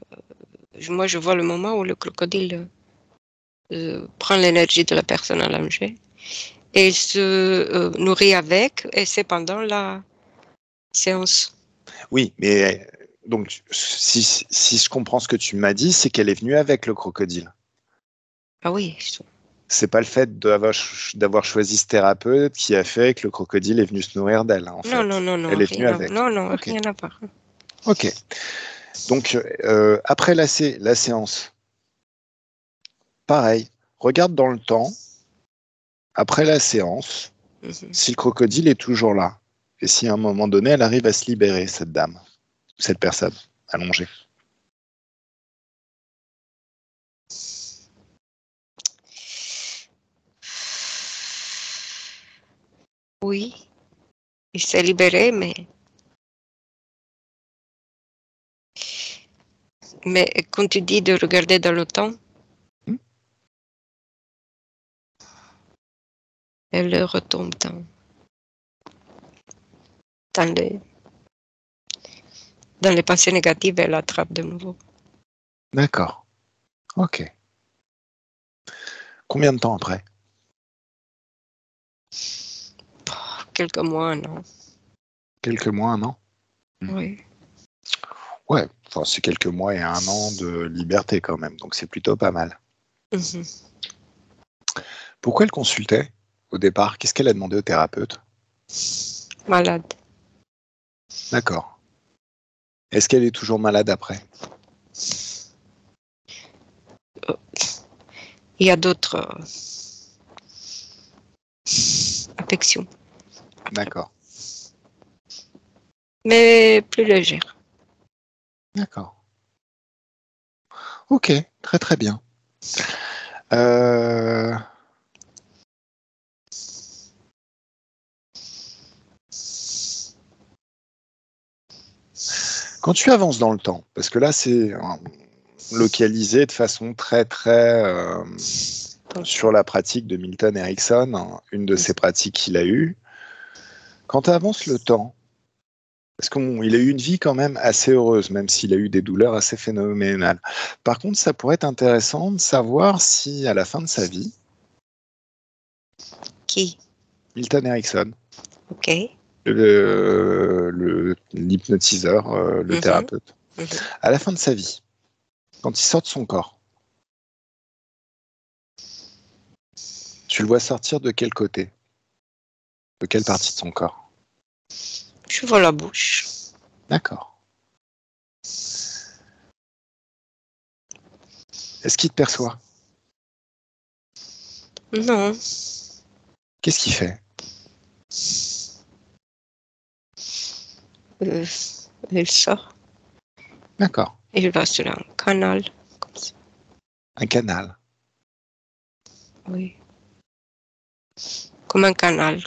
moi, je vois le moment où le crocodile prend l'énergie de la personne allongée et il se nourrit avec, et c'est pendant la séance. Oui, mais donc, si je comprends ce que tu m'as dit, c'est qu'elle est venue avec le crocodile. Ah oui. C'est pas le fait d'avoir choisi ce thérapeute qui a fait que le crocodile est venu se nourrir d'elle, hein, en Non, non, fait. non, non, Elle est venue rien à, avec. non, non, Ok. rien à voir. Ok. Donc, après la séance, pareil, regarde dans le temps, après la séance, si le crocodile est toujours là, et si à un moment donné, elle arrive à se libérer, cette dame, cette personne allongée. Oui, il s'est libéré, mais quand tu dis de regarder dans le temps, Hmm. elle retombe dans les pensées négatives, elle attrape de nouveau. D'accord. Ok. Combien de temps après? Quelques mois, non? Quelques mois, un an? Oui. Ouais, enfin, c'est quelques mois et un an de liberté quand même, donc c'est plutôt pas mal. Mhm. Pourquoi elle consultait au départ? Qu'est-ce qu'elle a demandé au thérapeute? Malade. D'accord. Est-ce qu'elle est toujours malade après? Il y a d'autres affections, D'accord. mais plus légères. D'accord. Ok, très très bien. Euh, Quand tu avances dans le temps, parce que là c'est localisé de façon très très sur la pratique de Milton Erickson, hein, une de ses pratiques qu'il a eues. Quand tu avances le temps, parce qu'il a eu une vie quand même assez heureuse, même s'il a eu des douleurs assez phénoménales. Par contre, ça pourrait être intéressant de savoir si, à la fin de sa vie, Qui? Milton Erickson, Ok. l'hypnotiseur, le Mhm. thérapeute, Mhm. à la fin de sa vie, quand il sort de son corps, tu le vois sortir de quel côté? De quelle partie de son corps? Je vois la bouche. D'accord. Est-ce qu'il te perçoit? Non. Qu'est-ce qu'il fait? Euh, il sort. D'accord. Il va sur un canal. Comme ça. Un canal. Oui. Comme un canal.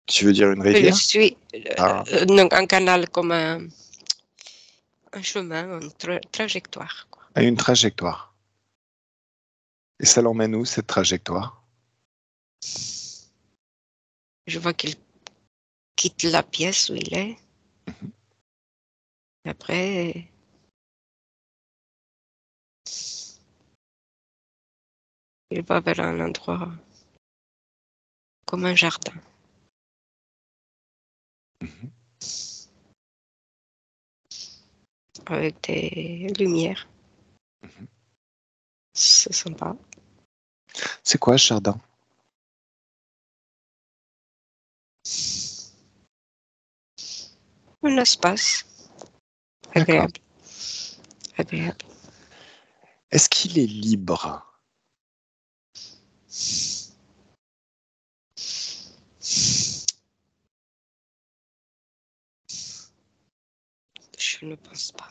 Tu veux dire une Je rivière? suis Ah, donc un canal comme un chemin, une trajectoire, quoi. une trajectoire. Et ça l'emmène où, cette trajectoire? Je vois qu'il quitte la pièce où il est. Mhm. Après, il va vers un endroit comme un jardin. Mhm. Avec des lumières. Mhm. C'est sympa. C'est quoi ce jardin? Un espace D'accord. agréable. Agréable. Est-ce qu'il est libre? Je ne pense pas.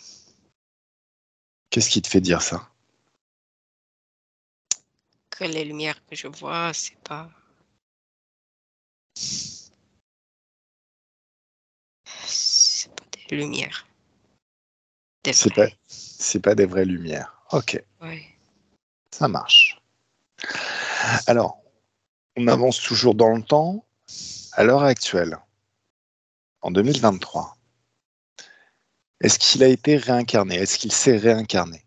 Qu'est-ce qui te fait dire ça? Que les lumières que je vois, c'est pas des lumières, des C'est pas, vraies. c'est pas des vraies lumières. Ok, Oui. ça marche. Alors, on avance toujours dans le temps. À l'heure actuelle, en 2023, est-ce qu'il a été réincarné? Est-ce qu'il s'est réincarné?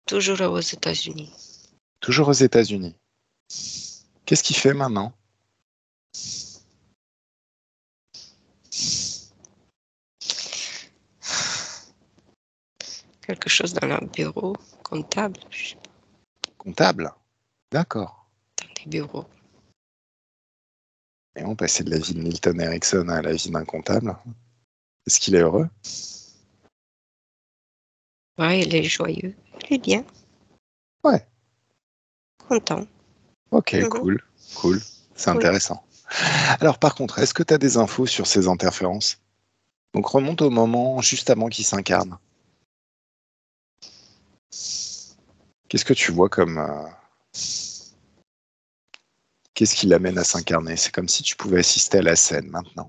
Toujours aux États-Unis. Toujours aux États-Unis. Qu'est-ce qu'il fait maintenant? Quelque chose dans un bureau comptable, je sais pas, Comptable. D'accord. dans des bureaux. Et on passait de la vie de Milton Erickson à la vie d'un comptable. Est-ce qu'il est heureux? Ouais, il est joyeux. Il est bien, Ouais. content. Ok, Mhm. cool. Cool. C'est Oui. intéressant. Alors, par contre, est-ce que tu as des infos sur ces interférences? Donc, remonte au moment juste avant qu'il s'incarne. Qu'est-ce que tu vois comme. Qu'est-ce qui l'amène à s'incarner? C'est comme si tu pouvais assister à la scène maintenant.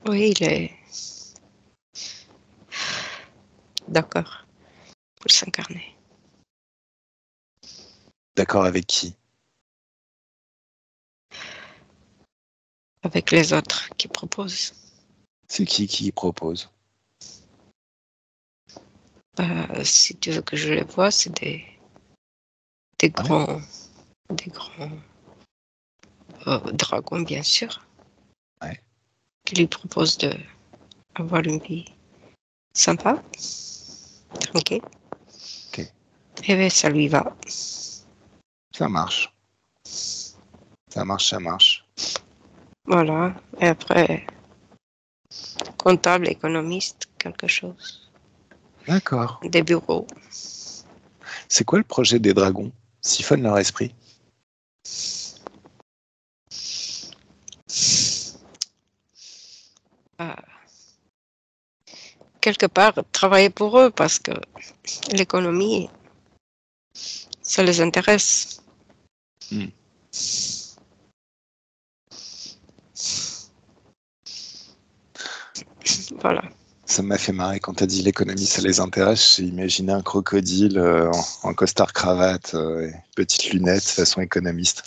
Oui, il est d'accord pour s'incarner. D'accord avec qui? Avec les autres qui proposent. C'est qui propose? Si tu veux que je les vois, c'est des Ouais. grands dragons, bien sûr, Ouais. qui lui proposent de avoir une vie sympa, tranquille. Ok. Et bien, ça lui va. Ça marche. Ça marche, ça marche. Voilà. Et après, comptable, économiste, quelque chose. D'accord. Des bureaux. C'est quoi le projet des dragons? Siphonne leur esprit. Euh, quelque part, travailler pour eux parce que l'économie, ça les intéresse. Hmm. Voilà. Ça m'a fait marrer quand tu as dit l'économie, ça les intéresse. J'ai imaginé un crocodile en costard cravate, et petites lunettes façon économiste.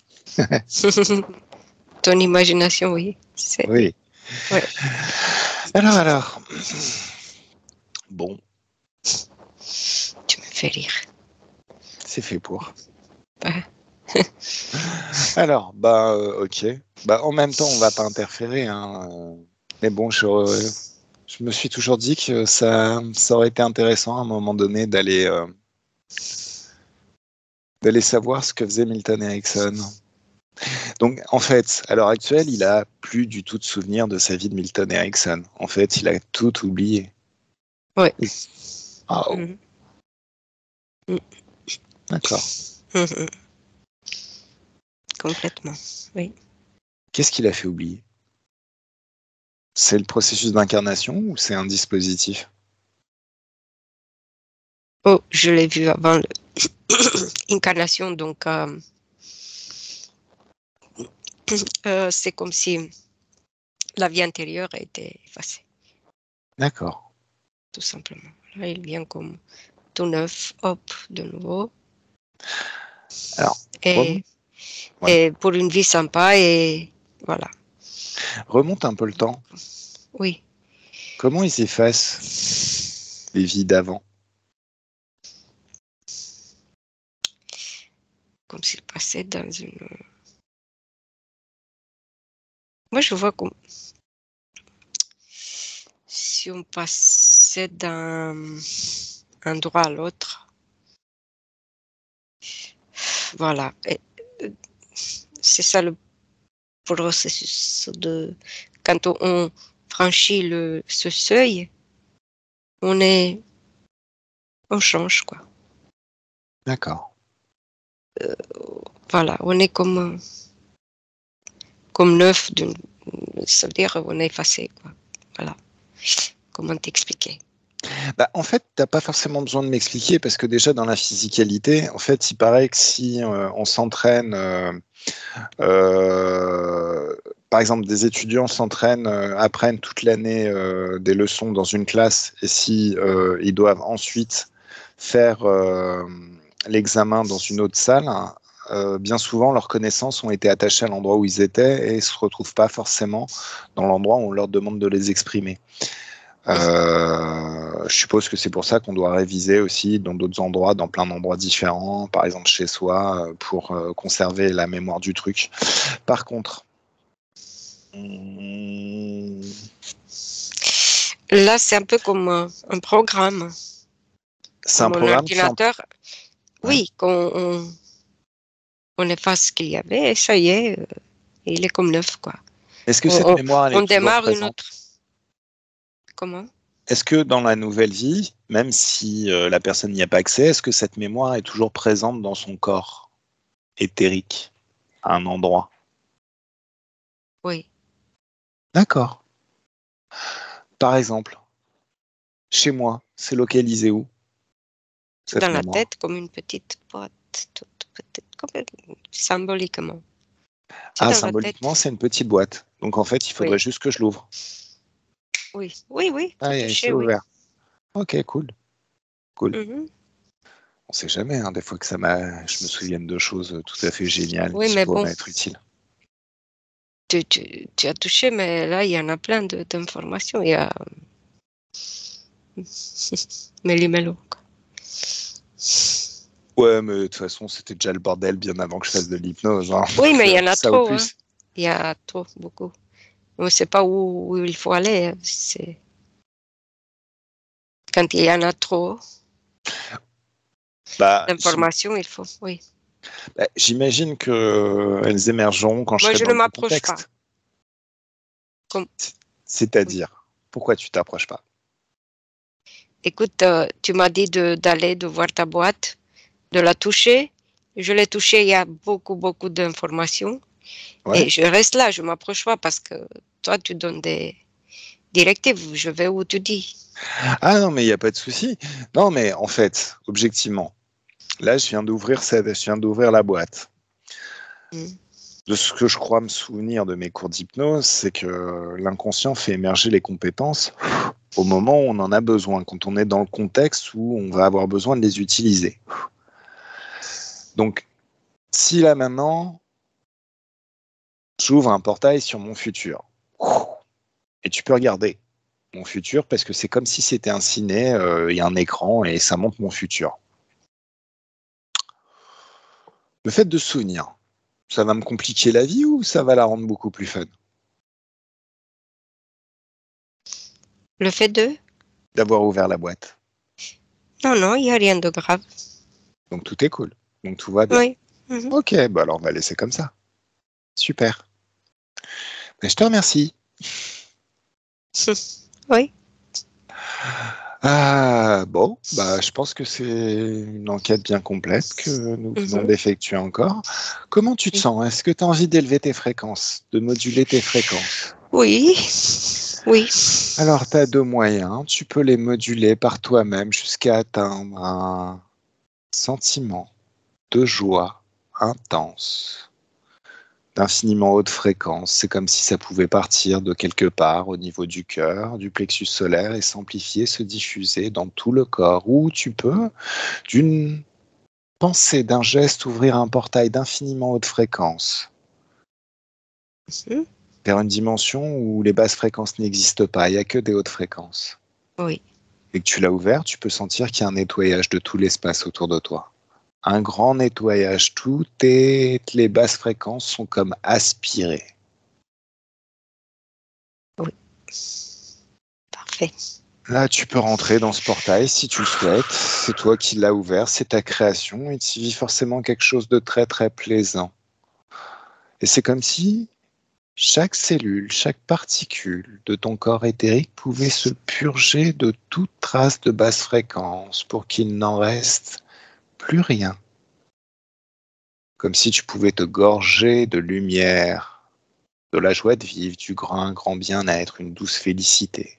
Ton imagination, oui. Oui. Ouais. Alors. Bon, Tu me fais rire. c'est fait pour. Ouais. Alors, ok. Bah, en même temps, on va pas interférer, hein. Mais bon, je me suis toujours dit que ça aurait été intéressant à un moment donné d'aller savoir ce que faisait Milton Erickson. Donc, en fait, à l'heure actuelle, il a plus du tout de souvenir de sa vie de Milton Erickson. En fait, il a tout oublié. Ouais. Oh, Mhm. Mhm. d'accord. Mhm. Complètement. Oui. Qu'est-ce qu'il a fait oublier? C'est le processus d'incarnation ou c'est un dispositif? Oh, je l'ai vu avant l'incarnation, donc c'est comme si la vie antérieure a été effacée, D'accord. tout simplement. Là, il vient comme tout neuf, hop, de nouveau. Alors, Et, ouais. et pour une vie sympa, et voilà. Remonte un peu le temps. Oui. Comment ils effacent les vies d'avant? Comme s'il passait dans une... Moi, je vois comme si on passait d'un endroit à l'autre. Voilà. C'est ça le processus de... Quand on franchit ce seuil, on change, quoi. D'accord. Voilà, on est comme neuf, ça veut dire on est effacé, quoi. Voilà. Comment t'expliquer? Bah, en fait, tu n'as pas forcément besoin de m'expliquer parce que déjà dans la physicalité, en fait, il paraît que si on s'entraîne, par exemple, des étudiants s'entraînent, apprennent toute l'année des leçons dans une classe et si ils doivent ensuite faire l'examen dans une autre salle, bien souvent leurs connaissances ont été attachées à l'endroit où ils étaient et ne se retrouvent pas forcément dans l'endroit où on leur demande de les exprimer. Je suppose que c'est pour ça qu'on doit réviser aussi dans d'autres endroits, dans plein d'endroits différents, par exemple chez soi, pour conserver la mémoire du truc. Par contre, là, c'est un peu comme un programme. C'est un Mon programme ordinateur, oui, quand on efface ce qu'il y avait, et ça y est, il est comme neuf, quoi. Est-ce que cette mémoire, elle On est toujours démarre une présente? autre. Comment? Est-ce que dans la nouvelle vie, même si la personne n'y a pas accès, est-ce que cette mémoire est toujours présente dans son corps éthérique, à un endroit? Oui. D'accord. Par exemple, chez moi, c'est localisé où, cette Dans la mémoire? tête, comme une petite boîte, toute petite, symboliquement. C'est Ah, dans la tête. symboliquement, c'est une petite boîte. Donc en fait, il faudrait Oui, juste que je l'ouvre. oui, oui, oui, tout Ah, c'est touché, oui. ouvert. Ok, cool. Cool. Mhm. On sait jamais, hein, des fois que je me souvienne de choses tout à fait géniales Oui, qui mais bon, pourraient être utiles. tu as touché, mais là, il y en a plein d'informations. Il y a méli-mélo, quoi. Ouais, mais de toute façon, c'était déjà le bordel bien avant que je fasse de l'hypnose. Hein. Oui, Donc, mais il y en a ça au trop, hein. plus. Il y a trop, beaucoup. On ne sait pas où il faut aller, hein. Quand il y en a trop Bah, d'informations, il faut, oui. j'imagine qu'elles émergeront quand je Moi, serai je dans ne le bon m'approche pas. contexte. Comme, oui. C'est-à-dire, pourquoi tu t'approches pas? Écoute, tu m'as dit de voir ta boîte, de la toucher. Je l'ai touchée, il y a beaucoup, beaucoup d'informations. Ouais. Et je reste là, je ne m'approche pas parce que toi, tu donnes des directives. Je vais où tu dis. Ah non, mais il n'y a pas de souci. Non, mais en fait, objectivement, là, je viens d'ouvrir la boîte. Mm. De ce que je crois me souvenir de mes cours d'hypnose, c'est que l'inconscient fait émerger les compétences au moment où on en a besoin, quand on est dans le contexte où on va avoir besoin de les utiliser. Donc, si là maintenant, j'ouvre un portail sur mon futur, et tu peux regarder mon futur parce que c'est comme si c'était un ciné, il y a un écran et ça montre mon futur. Le fait de se souvenir, ça va me compliquer la vie ou ça va la rendre beaucoup plus fun? Le fait de? D'avoir ouvert la boîte. Non, non, il n'y a rien de grave. Donc tout est cool. Donc tout va bien. Oui. Mhm. Ok, bah alors on va laisser comme ça. Super. Mais je te remercie. Oui. Ah, bon, bah, je pense que c'est une enquête bien complète que nous venons Mhm. d'effectuer encore. Comment tu te Oui. sens? Est-ce que tu as envie d'élever tes fréquences, de moduler tes fréquences? Oui. Oui. Alors, tu as deux moyens. Tu peux les moduler par toi-même jusqu'à atteindre un sentiment de joie intense, d'infiniment haute fréquence. C'est comme si ça pouvait partir de quelque part au niveau du cœur, du plexus solaire et s'amplifier, se diffuser dans tout le corps. Ou tu peux, d'une pensée, d'un geste, ouvrir un portail d'infiniment haute fréquence Mhm. vers une dimension où les basses fréquences n'existent pas. Il n'y a que des hautes fréquences. Oui. Et que tu l'as ouvert, tu peux sentir qu'il y a un nettoyage de tout l'espace autour de toi. Un grand nettoyage. Toutes les basses fréquences sont comme aspirées. Oui. Parfait. Là, tu peux rentrer dans ce portail si tu le souhaites. C'est toi qui l'as ouvert, c'est ta création. Il t'y vit forcément quelque chose de très très plaisant. Et c'est comme si chaque cellule, chaque particule de ton corps éthérique pouvait se purger de toute trace de basse fréquence pour qu'il n'en reste plus rien. Comme si tu pouvais te gorger de lumière, de la joie de vivre, du grand bien-être, une douce félicité.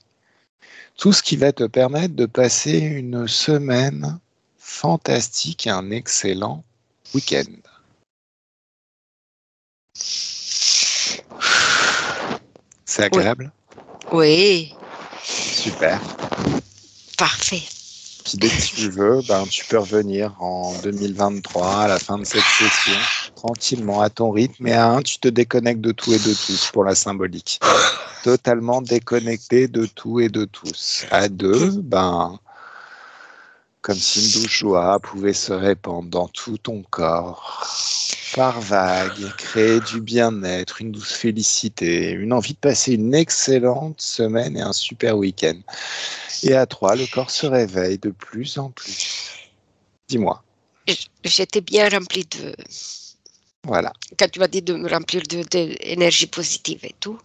Tout ce qui va te permettre de passer une semaine fantastique et un excellent week-end. C'est agréable? Oui. Super. Parfait. Puis dès que tu veux, tu peux revenir en 2023 à la fin de cette session, tranquillement, à ton rythme. Et à 1, tu te déconnectes de tout et de tous pour la symbolique. Totalement déconnecté de tout et de tous. À 2, comme si une douce joie pouvait se répandre dans tout ton corps, par vague, créer du bien-être, une douce félicité, une envie de passer une excellente semaine et un super week-end. Et à 3, le corps se réveille de plus en plus. Dis-moi. J'étais bien remplie de... Voilà. Quand tu m'as dit de me remplir d'énergie positive et tout,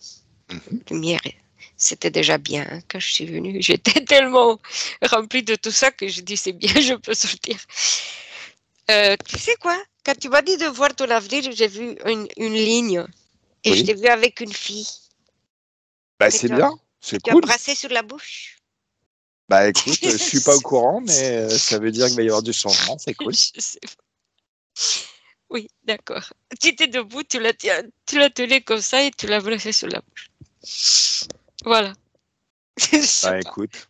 lumière, c'était déjà bien hein, quand je suis venue. J'étais tellement remplie de tout ça que je dis c'est bien, je peux sortir. Tu sais quoi? Quand tu m'as dit de voir ton avenir, j'ai vu une ligne et je Oui. t'ai vu avec une fille. C'est bien, c'est Tu as cool. brassé sur la bouche. Écoute, je suis pas au courant, mais ça veut dire qu'il va y avoir du changement, c'est cool. Je sais pas. Oui, d'accord. Tu étais debout, tu l'as tenue comme ça et tu l'as brassé sur la bouche. Voilà. Écoute,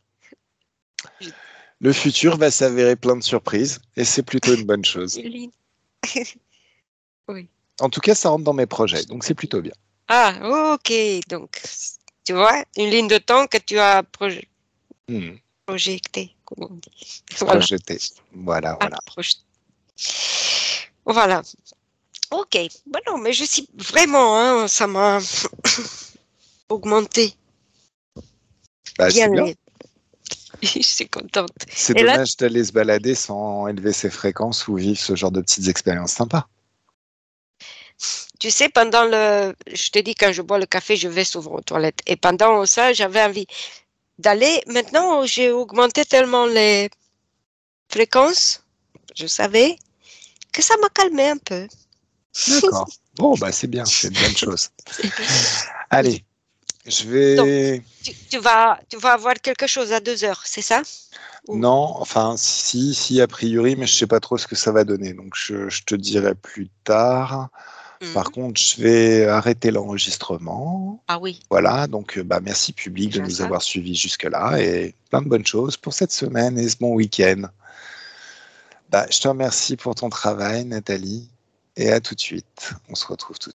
le futur va s'avérer plein de surprises et c'est plutôt une bonne chose. Une ligne. Oui. En tout cas, ça rentre dans mes projets, donc c'est plutôt bien. Ah, ok. Donc, tu vois, une ligne de temps que tu as projetée, comme on dit. Voilà. Projeté. Voilà. Voilà. Ok. Bon, non, mais je suis vraiment, hein, ça m'a augmenté. C'est bien. Je suis contente. C'est dommage d'aller se balader sans élever ses fréquences ou vivre ce genre de petites expériences sympas. Tu sais, je te dis, quand je bois le café, je vais souvent aux toilettes. Et pendant ça, j'avais envie d'aller. Maintenant, j'ai augmenté tellement les fréquences, je savais, que ça m'a calmé un peu. D'accord. Bon, c'est bien, c'est une bonne chose. Allez, je vais... Donc, tu vas avoir quelque chose à 2 heures, c'est ça? Non, enfin, si, a priori, mais je sais pas trop ce que ça va donner. Donc, je te dirai plus tard. Par contre, je vais arrêter l'enregistrement. Ah oui. Voilà, donc merci public de nous avoir suivis jusque-là et plein de bonnes choses pour cette semaine et ce bon week-end. Je te remercie pour ton travail, Nathalie, et à tout de suite. On se retrouve tout de suite.